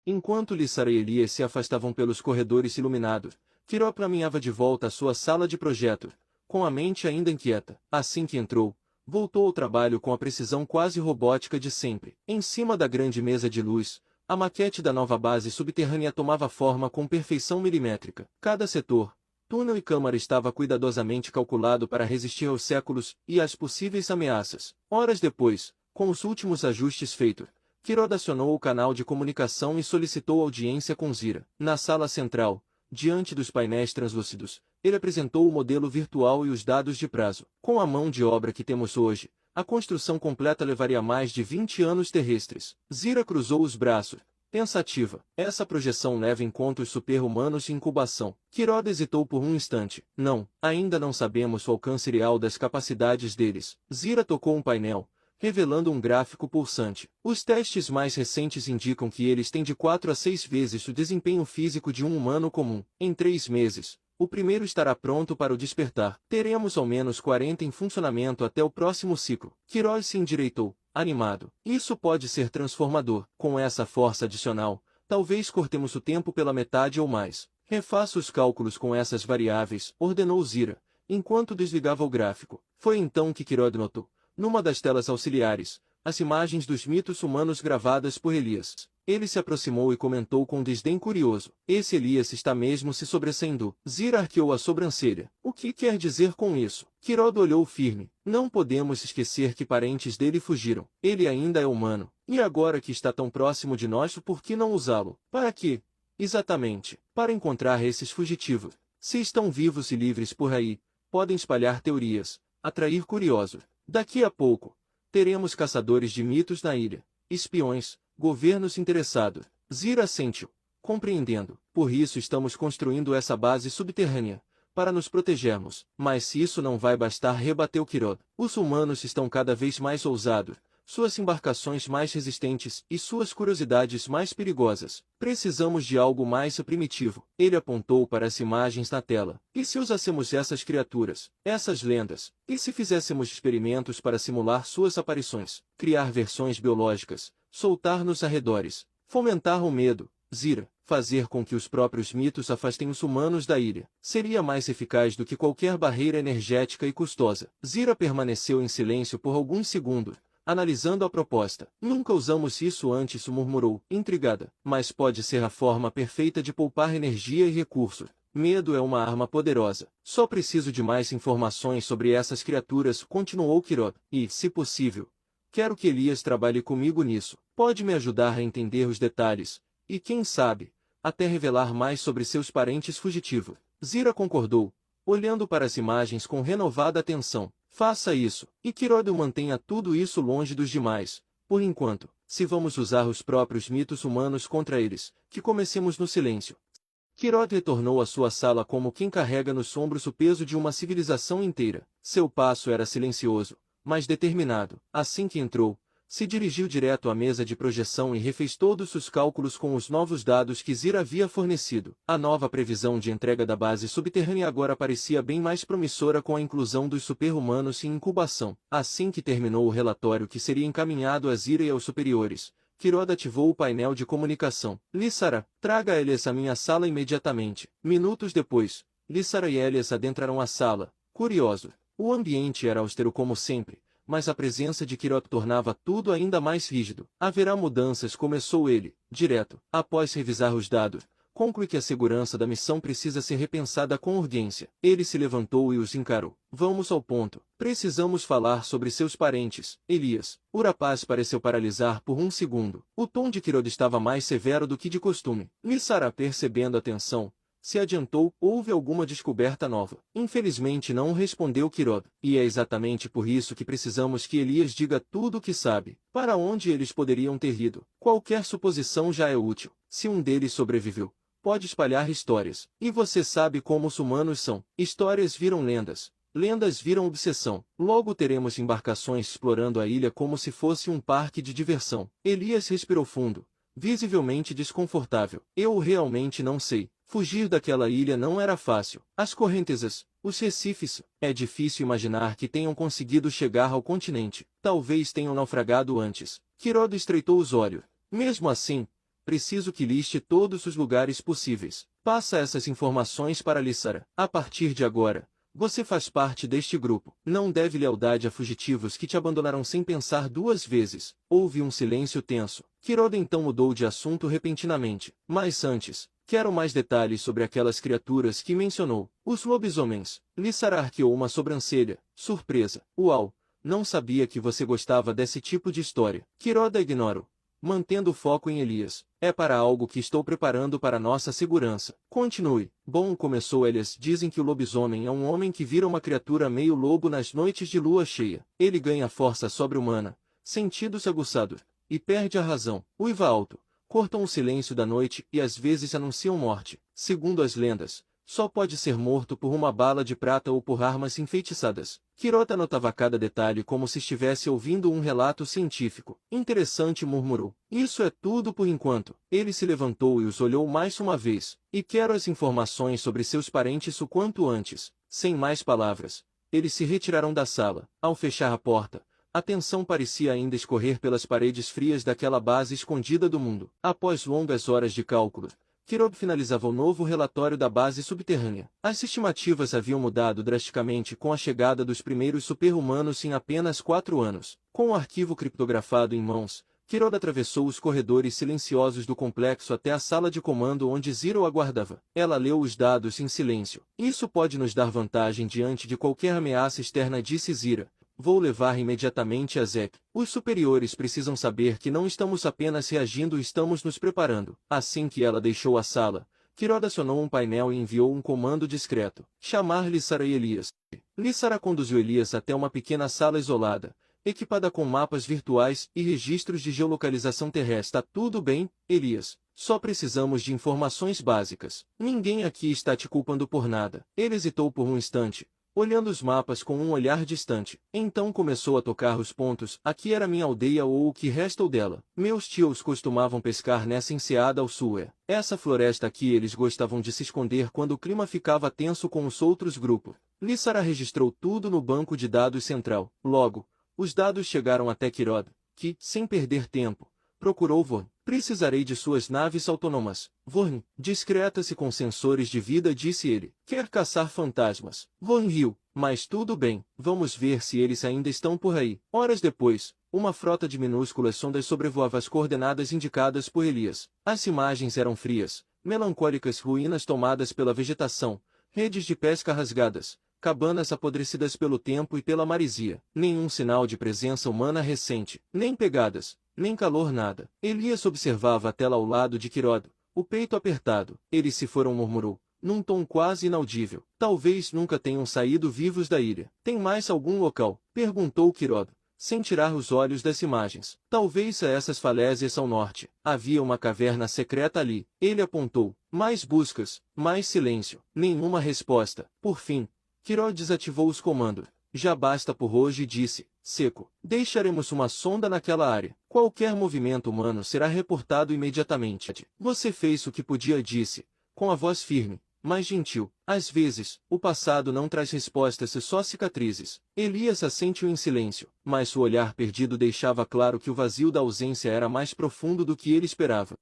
Enquanto Lissara e Elias se afastavam pelos corredores iluminados, Quiró caminhava de volta à sua sala de projeto, com a mente ainda inquieta. Assim que entrou, voltou ao trabalho com a precisão quase robótica de sempre. Em cima da grande mesa de luz, a maquete da nova base subterrânea tomava forma com perfeição milimétrica. Cada setor, túnel e câmara estava cuidadosamente calculado para resistir aos séculos e às possíveis ameaças. Horas depois, com os últimos ajustes feitos, Quiró acionou o canal de comunicação e solicitou audiência com Zira. Na sala central, diante dos painéis translúcidos, ele apresentou o modelo virtual e os dados de prazo. Com a mão de obra que temos hoje, a construção completa levaria mais de 20 anos terrestres. Zira cruzou os braços, pensativa. Essa projeção leva em conta os super-humanos em incubação. Quiró hesitou por um instante. Não, ainda não sabemos o alcance real das capacidades deles. Zira tocou um painel, revelando um gráfico pulsante. Os testes mais recentes indicam que eles têm de 4 a 6 vezes o desempenho físico de um humano comum. Em 3 meses, o primeiro estará pronto para o despertar. Teremos ao menos 40 em funcionamento até o próximo ciclo. Quiró se endireitou, animado. Isso pode ser transformador. Com essa força adicional, talvez cortemos o tempo pela metade ou mais. Refaça os cálculos com essas variáveis, ordenou Zira, enquanto desligava o gráfico. Foi então que Quiró notou, numa das telas auxiliares, as imagens dos mitos humanos gravadas por Elias. Ele se aproximou e comentou com desdém curioso. Esse Elias está mesmo se sobressaindo. Zira arqueou a sobrancelha. O que quer dizer com isso? Quiró olhou firme. Não podemos esquecer que parentes dele fugiram. Ele ainda é humano. E agora que está tão próximo de nós, por que não usá-lo? Para quê? Exatamente. Para encontrar esses fugitivos. Se estão vivos e livres por aí, podem espalhar teorias, atrair curiosos. Daqui a pouco, teremos caçadores de mitos na ilha, espiões, governos interessados. Zira assentiu, compreendendo. Por isso estamos construindo essa base subterrânea, para nos protegermos. Mas se isso não vai bastar, rebateu Quiró. Os humanos estão cada vez mais ousados, suas embarcações mais resistentes e suas curiosidades mais perigosas. Precisamos de algo mais primitivo. Ele apontou para as imagens na tela. E se usássemos essas criaturas, essas lendas? E se fizéssemos experimentos para simular suas aparições, criar versões biológicas, soltar nos arredores, fomentar o medo, Zira, fazer com que os próprios mitos afastem os humanos da ilha? Seria mais eficaz do que qualquer barreira energética e custosa. Zira permaneceu em silêncio por alguns segundos, analisando a proposta. Nunca usamos isso antes, murmurou, intrigada. Mas pode ser a forma perfeita de poupar energia e recursos. Medo é uma arma poderosa. Só preciso de mais informações sobre essas criaturas, continuou Quiró. E, se possível, quero que Elias trabalhe comigo nisso. Pode me ajudar a entender os detalhes, e quem sabe, até revelar mais sobre seus parentes fugitivos. Zira concordou, olhando para as imagens com renovada atenção. Faça isso, e Quiró mantenha tudo isso longe dos demais. Por enquanto, se vamos usar os próprios mitos humanos contra eles, que comecemos no silêncio. Quiró retornou à sua sala como quem carrega nos ombros o peso de uma civilização inteira. Seu passo era silencioso, mas determinado. Assim que entrou, se dirigiu direto à mesa de projeção e refez todos os cálculos com os novos dados que Zira havia fornecido. A nova previsão de entrega da base subterrânea agora parecia bem mais promissora com a inclusão dos super-humanos em incubação. Assim que terminou o relatório que seria encaminhado a Zira e aos superiores, Quiró ativou o painel de comunicação. Lissara, traga Elias à minha sala imediatamente. Minutos depois, Lissara e Elias adentraram a sala, curiosos. O ambiente era austero como sempre, mas a presença de Quiró tornava tudo ainda mais rígido. Haverá mudanças, começou ele, direto. Após revisar os dados, conclui que a segurança da missão precisa ser repensada com urgência. Ele se levantou e os encarou. Vamos ao ponto. Precisamos falar sobre seus parentes. Elias. O rapaz pareceu paralisar por um segundo. O tom de Quiró estava mais severo do que de costume. Lissara, percebendo a tensão, se adiantou. Houve alguma descoberta nova? Infelizmente não, respondeu Quiró. E é exatamente por isso que precisamos que Elias diga tudo o que sabe. Para onde eles poderiam ter ido? Qualquer suposição já é útil. Se um deles sobreviveu, pode espalhar histórias. E você sabe como os humanos são. Histórias viram lendas. Lendas viram obsessão. Logo teremos embarcações explorando a ilha como se fosse um parque de diversão. Elias respirou fundo, visivelmente desconfortável. Eu realmente não sei. Fugir daquela ilha não era fácil. As correntezas, os recifes, é difícil imaginar que tenham conseguido chegar ao continente. Talvez tenham naufragado antes. Quiró estreitou os olhos. Mesmo assim, preciso que liste todos os lugares possíveis. Passa essas informações para Lissara. A partir de agora, você faz parte deste grupo. Não deve lealdade a fugitivos que te abandonaram sem pensar duas vezes. Houve um silêncio tenso. Kiroda então mudou de assunto repentinamente. Mas antes, quero mais detalhes sobre aquelas criaturas que mencionou. Os lobisomens. Lissara arqueou uma sobrancelha. Surpresa. Uau! Não sabia que você gostava desse tipo de história. Kiroda ignora, mantendo o foco em Elias. É para algo que estou preparando para nossa segurança. Continue. Bom, começou Elias. Dizem que o lobisomem é um homem que vira uma criatura meio lobo nas noites de lua cheia. Ele ganha força sobre-humana, sentidos aguçados, e perde a razão. Uiva alto. Cortam o silêncio da noite e às vezes anunciam morte. Segundo as lendas, só pode ser morto por uma bala de prata ou por armas enfeitiçadas. Kirota notava cada detalhe como se estivesse ouvindo um relato científico. Interessante, murmurou. Isso é tudo por enquanto. Ele se levantou e os olhou mais uma vez. E quero as informações sobre seus parentes o quanto antes. Sem mais palavras, eles se retiraram da sala. Ao fechar a porta, a tensão parecia ainda escorrer pelas paredes frias daquela base escondida do mundo. Após longas horas de cálculo, Kirob finalizava o novo relatório da base subterrânea. As estimativas haviam mudado drasticamente com a chegada dos primeiros super-humanos em apenas 4 anos. Com o arquivo criptografado em mãos, Kirob atravessou os corredores silenciosos do complexo até a sala de comando onde Zero aguardava. Ela leu os dados em silêncio. Isso pode nos dar vantagem diante de qualquer ameaça externa, disse Zira. Vou levar imediatamente a Zek. Os superiores precisam saber que não estamos apenas reagindo, estamos nos preparando. Assim que ela deixou a sala, Kiroda acionou um painel e enviou um comando discreto. Chamar Lissara e Elias. Lissara conduziu Elias até uma pequena sala isolada, equipada com mapas virtuais e registros de geolocalização terrestre. Tá tudo bem, Elias. Só precisamos de informações básicas. Ninguém aqui está te culpando por nada. Ele hesitou por um instante, olhando os mapas com um olhar distante. Então começou a tocar os pontos. Aqui era minha aldeia ou o que restou dela. Meus tios costumavam pescar nessa enseada ao sul. Essa floresta aqui. Eles gostavam de se esconder quando o clima ficava tenso com os outros grupos. Lissara registrou tudo no banco de dados central. Logo, os dados chegaram até Kirod, que, sem perder tempo, procurou Vorn. Precisarei de suas naves autônomas. Vorn, discreta-se com sensores de vida, disse ele. Quer caçar fantasmas. Vorn riu. Mas tudo bem, vamos ver se eles ainda estão por aí. Horas depois, uma frota de minúsculas sondas sobrevoava as coordenadas indicadas por Elias. As imagens eram frias, melancólicas, ruínas tomadas pela vegetação, redes de pesca rasgadas, cabanas apodrecidas pelo tempo e pela marisia. Nenhum sinal de presença humana recente, nem pegadas, nem calor, nada. Elias observava a tela ao lado de Kirod, o peito apertado. Eles se foram, murmurou, num tom quase inaudível. Talvez nunca tenham saído vivos da ilha. Tem mais algum local? Perguntou Kirod, sem tirar os olhos das imagens. Talvez a essas falésias ao norte. Havia uma caverna secreta ali. Ele apontou. Mais buscas, mais silêncio. Nenhuma resposta. Por fim, Kirod desativou os comandos. Já basta por hoje, disse, seco. Deixaremos uma sonda naquela área. Qualquer movimento humano será reportado imediatamente. Você fez o que podia, disse, com a voz firme, mas gentil. Às vezes, o passado não traz respostas e só cicatrizes. Elias assentiu em silêncio, mas o olhar perdido deixava claro que o vazio da ausência era mais profundo do que ele esperava.